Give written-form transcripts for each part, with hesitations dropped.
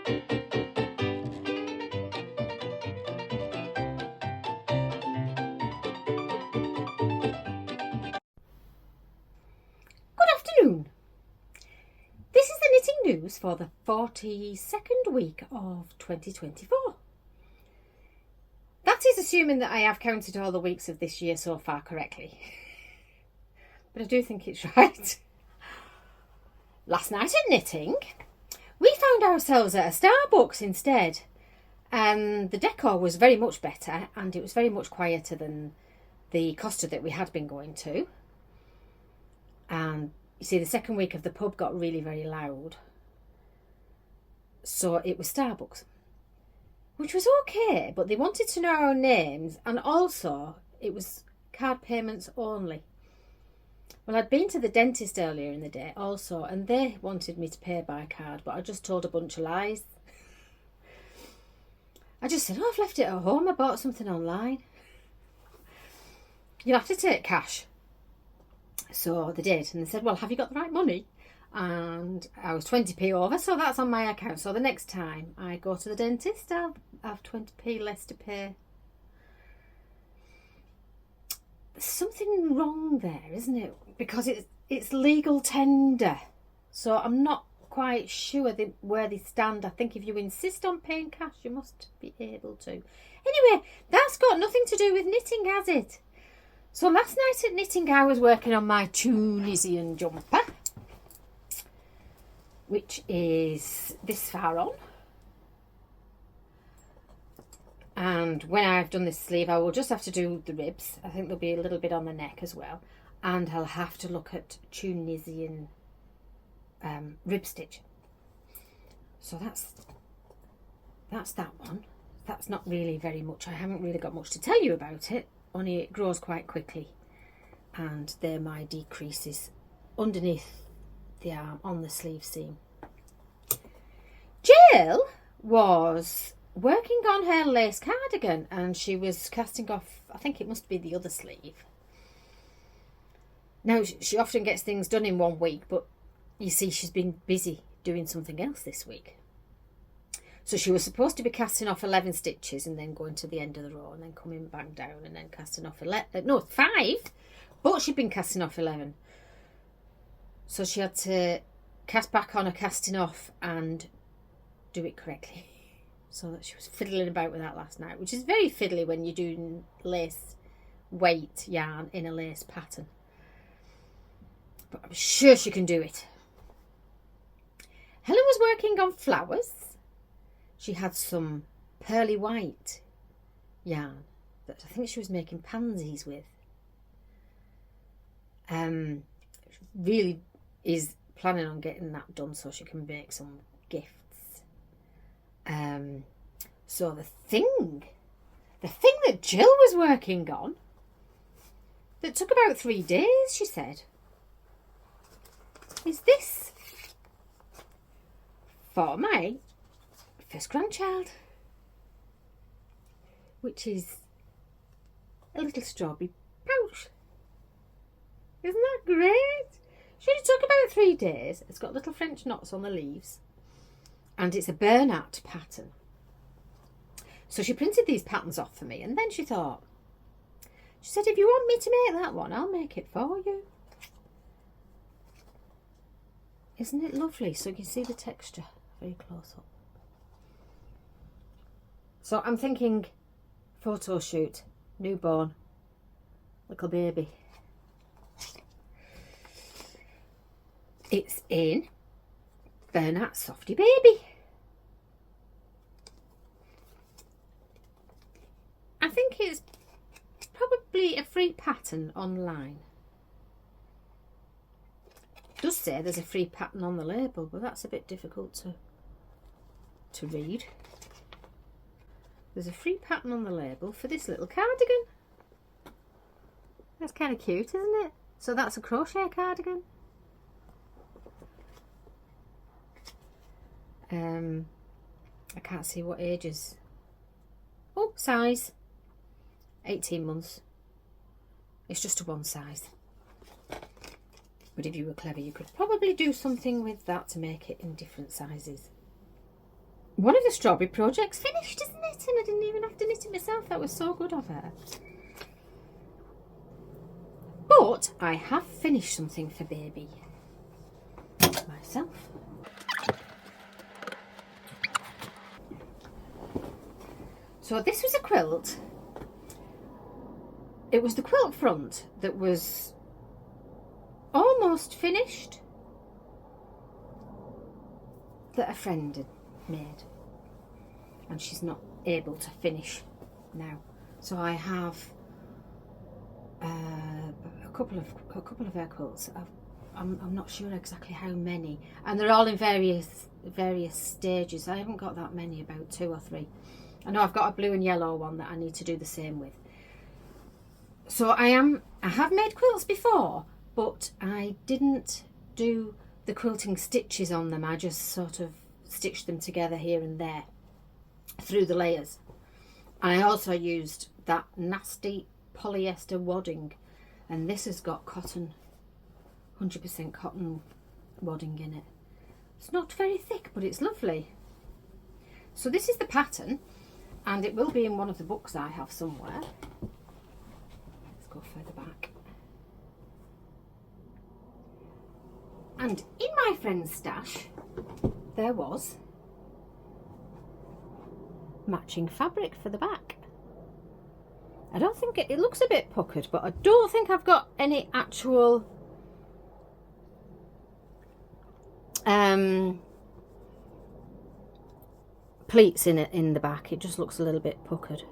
afternoon. This is the knitting news for the 42nd week of 2024. That is assuming that I have counted all the weeks of this year so far correctly. But I do think it's right. Last night at knitting, we found ourselves at a Starbucks instead. And the decor was very much better and it was very much quieter than the Costa that we had been going to. And you see, the second week of the pub got really, very loud. So it was Starbucks, which was okay, but they wanted to know our names, and also it was card payments only. Well, I'd been to the dentist earlier in the day also, and they wanted me to pay by card, but I just told a bunch of lies. I just said, oh, I've left it at home, I bought something online. You'll have to take cash. So they did, and they said, well, have you got the right money? And I was 20p over, so that's on my account. So the next time I go to the dentist, I'll have 20p less to pay. There's something wrong there, isn't it? Because it's legal tender. So I'm not quite sure where they stand. I think if you insist on paying cash, you must be able to. Anyway, that's got nothing to do with knitting, has it? So last night at knitting, I was working on my Tunisian jumper, which is this far on. And when I've done this sleeve, I will just have to do the ribs. I think there'll be a little bit on the neck as well. And I'll have to look at Tunisian rib stitch. So that's that one. That's not really very much. I haven't really got much to tell you about it. Only it grows quite quickly, and they're my decreases underneath the arm on the sleeve seam. Jill was working on her lace cardigan, and she was casting off, I think it must be the other sleeve. Now, she often gets things done in 1 week, but you see she's been busy doing something else this week. So she was supposed to be casting off 11 stitches and then going to the end of the row and then coming back down and then casting off 5, but she'd been casting off 11. So she had to cast back on a casting off and do it correctly. So that she was fiddling about with that last night, which is very fiddly when you're doing lace weight yarn in a lace pattern. But I'm sure she can do it. Helen was working on flowers. She had some pearly white yarn that I think she was making pansies with. Really is planning on getting that done so she can make some gifts. So the thing that Jill was working on, that took about 3 days, she said, is this for my first grandchild, which is a little strawberry pouch. Isn't that great? She only took about 3 days. It's got little French knots on the leaves, and it's a burnout pattern. So she printed these patterns off for me, and then she said, if you want me to make that one, I'll make it for you. Isn't it lovely? So you can see the texture very close up. So I'm thinking photo shoot, newborn, little baby. It's in Bernat Softy Baby. I think it's probably a free pattern online. It does say there's a free pattern on the label, but that's a bit difficult to read. There's a free pattern on the label for this little cardigan. That's kind of cute, isn't it? So that's a crochet cardigan. I can't see what ages. Oh, size. 18 months. It's just a one size. But if you were clever, you could probably do something with that to make it in different sizes. one of the strawberry projects finished, isn't it? And I didn't even have to knit it myself. That was so good of her. But I have finished something for baby myself. So this was a quilt. It was the quilt front that was almost finished, that a friend had made, and she's not able to finish now. So I have a couple of her quilts. I'm not sure exactly how many, and they're all in various stages. I haven't got that many, about 2 or 3. I know I've got a blue and yellow one that I need to do the same with. So I have made quilts before, but I didn't do the quilting stitches on them. I just sort of stitched them together here and there through the layers. And I also used that nasty polyester wadding, and this has got cotton, 100% cotton wadding in it. It's not very thick, but it's lovely. So this is the pattern, and it will be in one of the books I have somewhere. Let's go further back. And in my friend's stash, there was matching fabric for the back. I don't think it looks a bit puckered, but I don't think I've got any actual pleats in it in the back. It just looks a little bit puckered.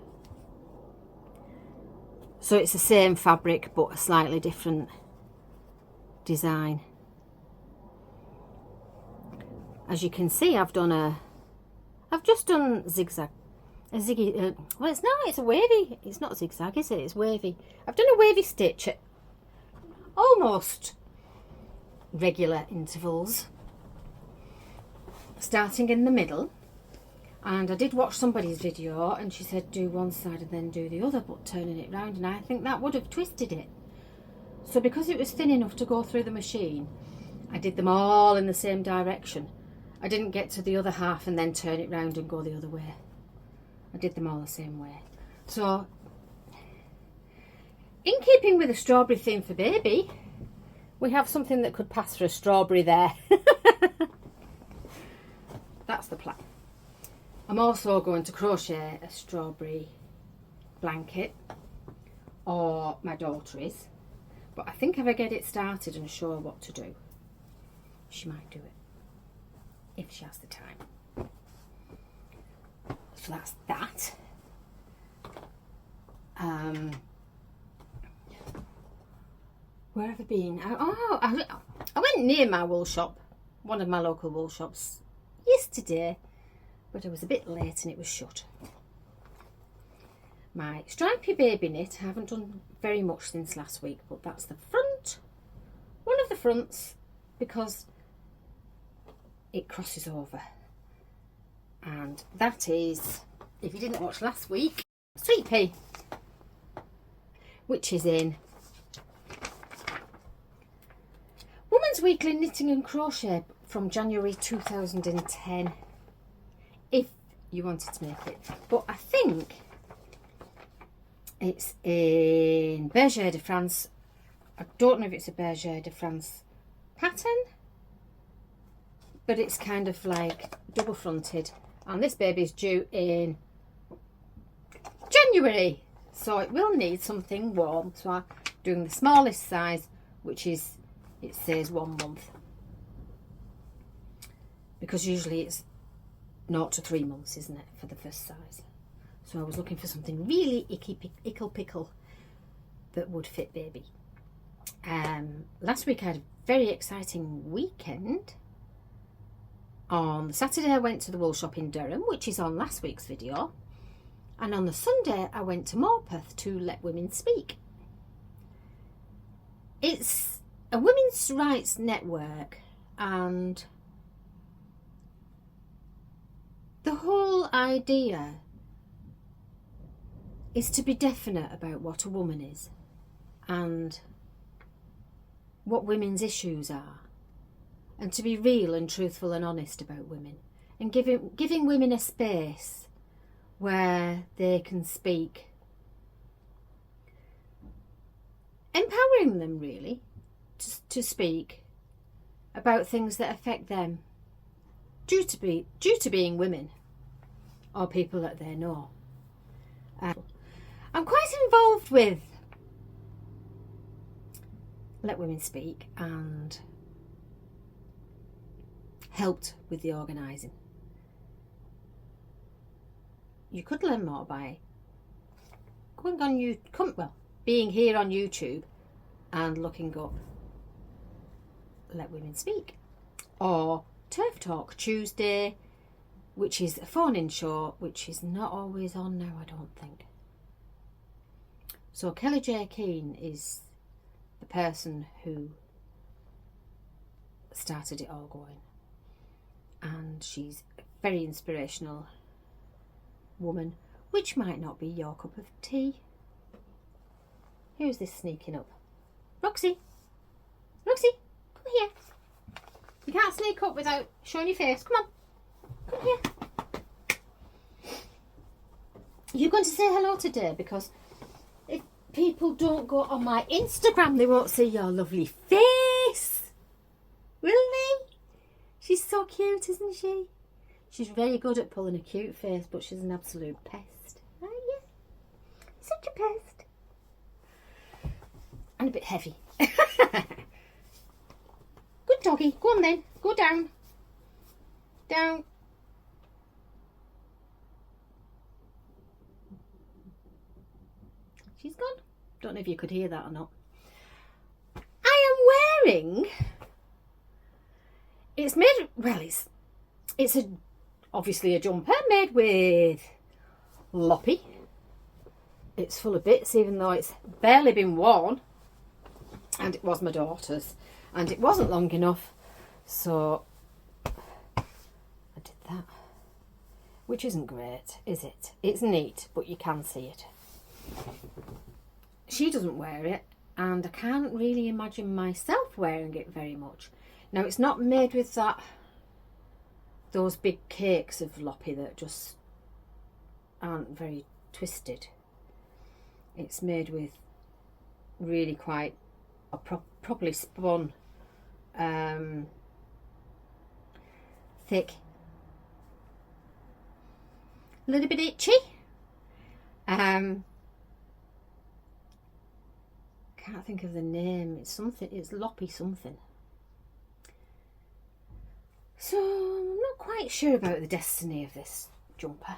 So it's the same fabric but a slightly different design. As you can see, I've just done zigzag, a ziggy. Well, it's a wavy. It's not zigzag, is it? It's wavy. I've done a wavy stitch at almost regular intervals, starting in the middle. And I did watch somebody's video, and she said do one side and then do the other, but turning it round, and I think that would have twisted it. So because it was thin enough to go through the machine, I did them all in the same direction. I didn't get to the other half and then turn it round and go the other way. I did them all the same way. So, in keeping with the strawberry theme for baby, we have something that could pass for a strawberry there. That's the plan. I'm also going to crochet a strawberry blanket, or my daughter is, but I think if I get it started and show her what to do, she might do it, if she has the time. So that's that. Where have I been? I went near my wool shop, one of my local wool shops, yesterday, but I was a bit late and it was shut. My stripy baby knit, I haven't done very much since last week, but that's the front, one of the fronts, because it crosses over. And that is, if you didn't watch last week, Sweet Pea, which is in Woman's Weekly Knitting and Crochet from January 2010, if you wanted to make it. But I think it's in Bergère de France. I don't know if it's a Bergère de France pattern, but it's kind of like double fronted, and this baby's due in January, so it will need something warm. So I'm doing the smallest size, which is, it says 1 month, because usually it's 0 to 3 months, isn't it, for the first size. So I was looking for something really ickle pickle that would fit baby. Last week I had a very exciting weekend. On the Saturday I went to the wool shop in Durham, which is on last week's video, and on the Sunday I went to Morpeth to Let Women Speak. It's a women's rights network, and the whole idea is to be definite about what a woman is and what women's issues are, and to be real and truthful and honest about women. and giving women a space where they can speak, empowering them really to speak about things that affect them due to being women or people that they know. I'm quite involved with Let Women Speak and helped with the organising. You could learn more by being here on YouTube and looking up Let Women Speak, or Turf Talk Tuesday, which is a phone-in show, which is not always on now, I don't think. So Kelly J. Keane is the person who started it all going, and she's a very inspirational woman, which might not be your cup of tea. Who's this sneaking up? Roxy! Roxy, come here. You can't sneak up without showing your face. Come on. Come here. You're going to say hello today, because if people don't go on my Instagram, they won't see your lovely face. Will they? She's so cute, isn't she? She's very good at pulling a cute face, but she's an absolute pest. Aren't you? Such a pest. And a bit heavy. Good doggy. Go on then. Go down. Down. She's gone. Don't know if you could hear that or not. I am wearing... It's made... Well, it's obviously a jumper made with loppy. It's full of bits, even though it's barely been worn. And it was my daughter's. And it wasn't long enough. So I did that. Which isn't great, is it? It's neat, but you can see it. She doesn't wear it. And I can't really imagine myself wearing it very much. Now, it's not made with those big cakes of loppy that just aren't very twisted. It's made with really quite properly spun, thick, a little bit itchy. Can't think of the name. It's something. It's loppy something. So I'm not quite sure about the destiny of this jumper,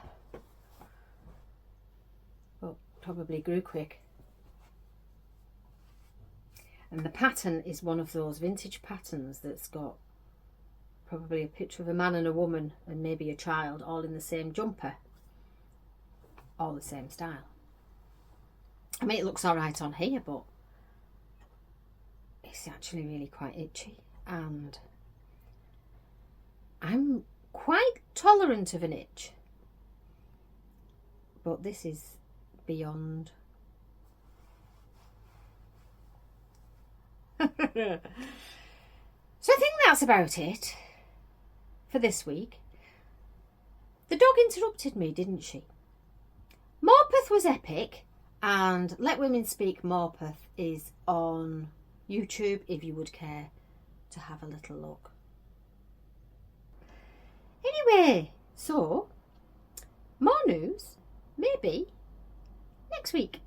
but probably grew quick. And the pattern is one of those vintage patterns that's got probably a picture of a man and a woman and maybe a child all in the same jumper, all the same style. I mean, it looks all right on here, but it's actually really quite itchy, and I'm quite tolerant of an itch, but this is beyond. So I think that's about it for this week. The dog interrupted me, didn't she? Morpeth was epic, and Let Women Speak Morpeth is on YouTube if you would care to have a little look. Anyway, so more news maybe next week.